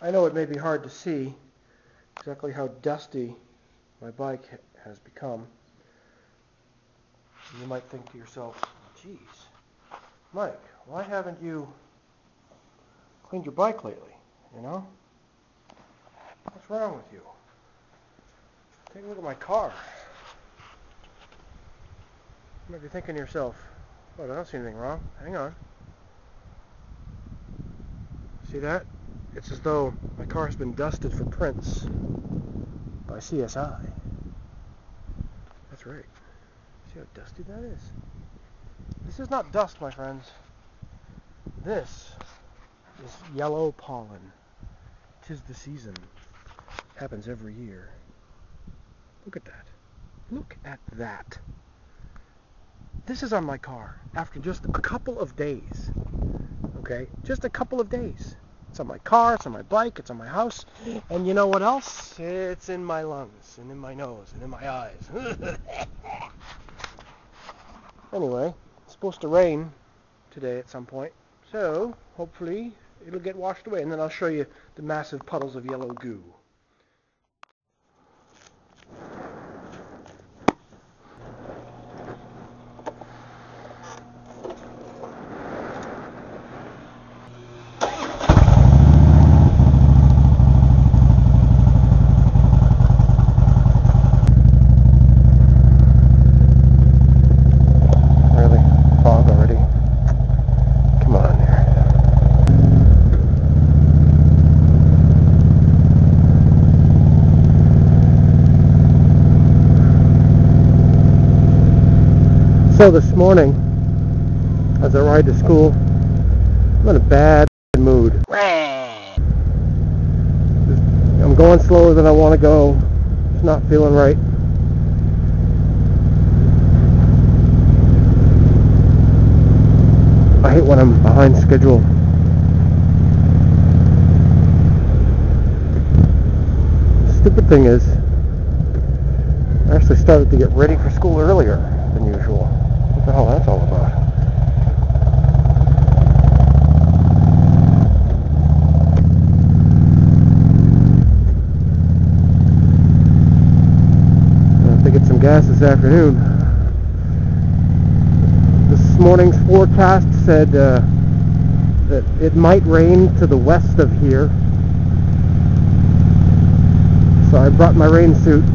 I know it may be hard to see exactly how dusty my bike has become. You might think to yourself, geez, Mike, why haven't you cleaned your bike lately, you know? What's wrong with you? Take a look at my car. You might be thinking to yourself, oh, I don't see anything wrong. Hang on. See that? It's as though my car has been dusted for prints by CSI. That's right. See how dusty that is? This is not dust, my friends. This is yellow pollen. 'Tis the season. Happens every year. Look at that. Look at that. This is on my car after just a couple of days. Okay? Just a couple of days. It's on my car, it's on my bike, it's on my house, and you know what else? It's in my lungs, and in my nose, and in my eyes. Anyway, it's supposed to rain today at some point, so hopefully it'll get washed away, and then I'll show you the massive puddles of yellow goo. So this morning, as I ride to school, I'm in a bad mood. I'm going slower than I want to go. It's not feeling right. I hate when I'm behind schedule. The stupid thing is, I actually started to get ready for school earlier than usual. What the hell that's all about? I have to get some gas this afternoon. This morning's forecast said that it might rain to the west of here. So I brought my rain suit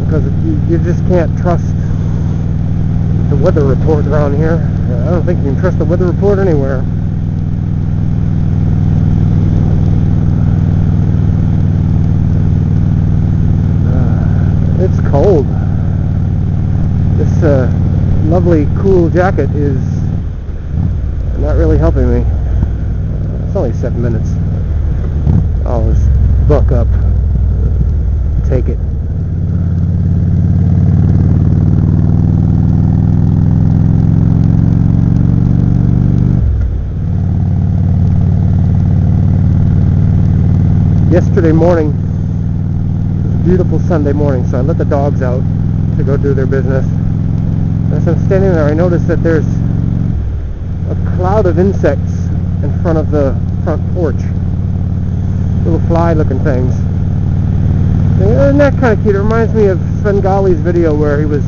because you just can't trust the weather report around here. I don't think you can trust the weather report anywhere. It's cold. This lovely cool jacket is not really helping me. It's only 7 minutes. I'll just buck up. Take it. Yesterday morning, it was a beautiful Sunday morning, so I let the dogs out to go do their business. And as I'm standing there, I noticed that there's a cloud of insects in front of the front porch. Little fly-looking things. And that kind of cute. It reminds me of Svengali's video where he was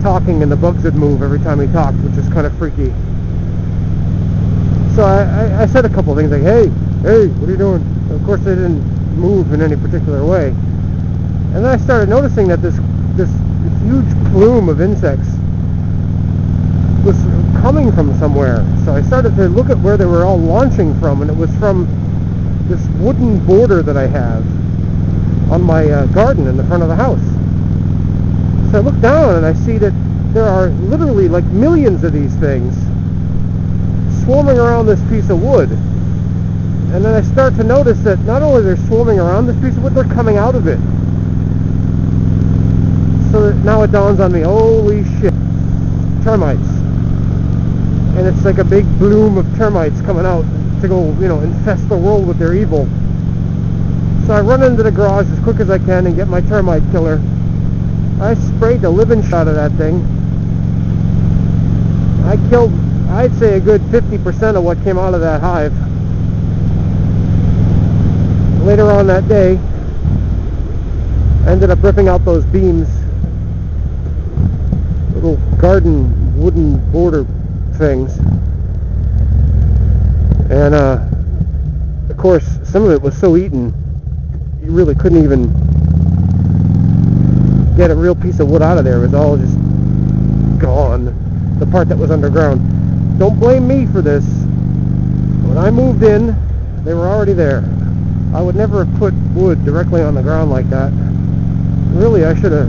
talking and the bugs would move every time he talked, which is kind of freaky. So I said a couple of things like, hey, what are you doing? Of course they didn't move in any particular way. And then I started noticing that this huge plume of insects was coming from somewhere. So I started to look at where they were all launching from, and it was from this wooden border that I have on my garden in the front of the house. So I look down and I see that there are literally like millions of these things swarming around this piece of wood. And then I start to notice that not only they're swarming around this piece of wood, they're coming out of it. So now it dawns on me, holy shit, termites. And it's like a big bloom of termites coming out to go, infest the world with their evil. So I run into the garage as quick as I can and get my termite killer. I sprayed the living shot of that thing. I killed, I'd say, a good 50% of what came out of that hive. later on that day, I ended up ripping out those beams, little garden wooden border things, and of course some of it was so eaten you really couldn't even get a real piece of wood out of there. It was all just gone, the part that was underground. Don't blame me for this. When I moved in, they were already there. I would never have put wood directly on the ground like that. Really, I should have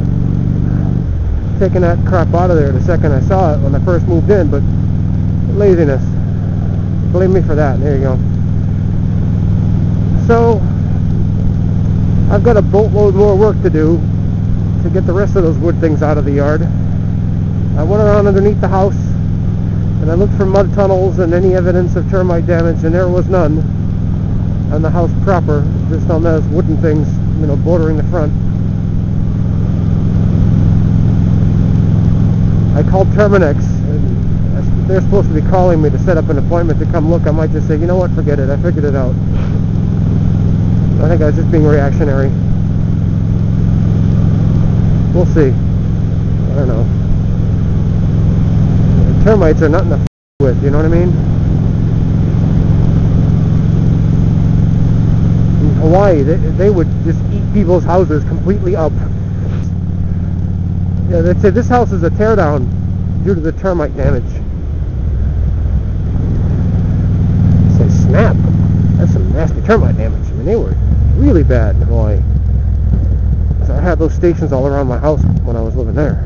taken that crap out of there the second I saw it when I first moved in, but laziness. Blame me for that. There you go. So, I've got a boatload more work to do to get the rest of those wood things out of the yard. I went around underneath the house and I looked for mud tunnels and any evidence of termite damage, and there was none on the house proper, just on those wooden things, you know, bordering the front. I called Terminex, and they're supposed to be calling me to set up an appointment to come look. I might just say, you know what, forget it, I figured it out. I think I was just being reactionary. We'll see. I don't know. The termites are nothing to f with, you know what I mean? In Hawaii, they would just eat people's houses completely up. Yeah, they'd say this house is a teardown due to the termite damage. Say, snap. That's some nasty termite damage. I mean, they were really bad in Hawaii. So I had those stations all around my house when I was living there.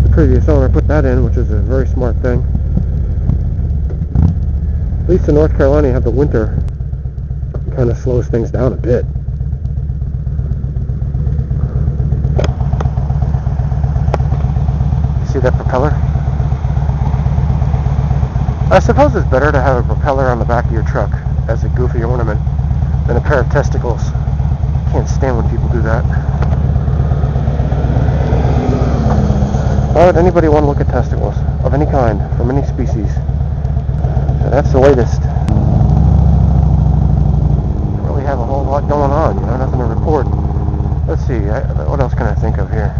The previous owner put that in, which is a very smart thing. At least in North Carolina, you have the winter. Kind of slows things down a bit. See that propeller? I suppose it's better to have a propeller on the back of your truck as a goofy ornament than a pair of testicles. Can't stand when people do that. Why would anybody want to look at testicles of any kind, from any species? That's the latest. Don't really have a whole lot going on, you know, nothing to report. Let's see, what else can I think of here?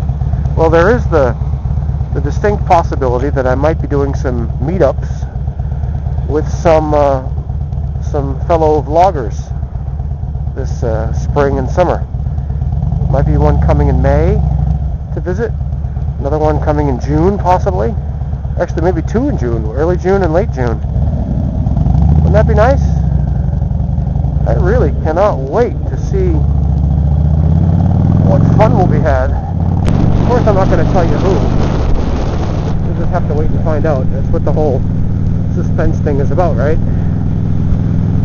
Well, there is the distinct possibility that I might be doing some meetups with some fellow vloggers this spring and summer. Might be one coming in May to visit, another one coming in June possibly. Actually, maybe two in June, early June and late June. Wouldn't that be nice? I really cannot wait to see what fun will be had. Of course, I'm not going to tell you who. You'll just have to wait and find out. That's what the whole suspense thing is about, right?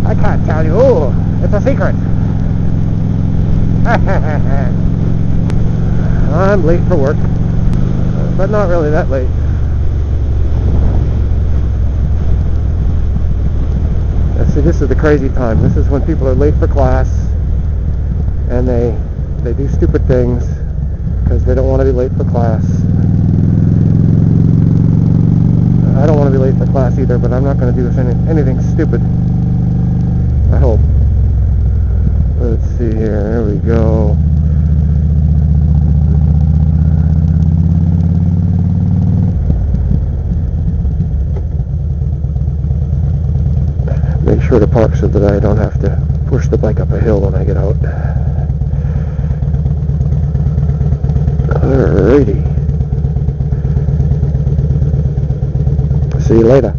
I can't tell you who. It's a secret. I'm late for work, but not really that late. See, this is the crazy time. This is when people are late for class and they do stupid things because they don't want to be late for class. I don't want to be late for class either, but I'm not going to do anything stupid. I hope. Let's see here. There we go. Make sure to park so that I don't have to push the bike up a hill when I get out. Alrighty. See you later.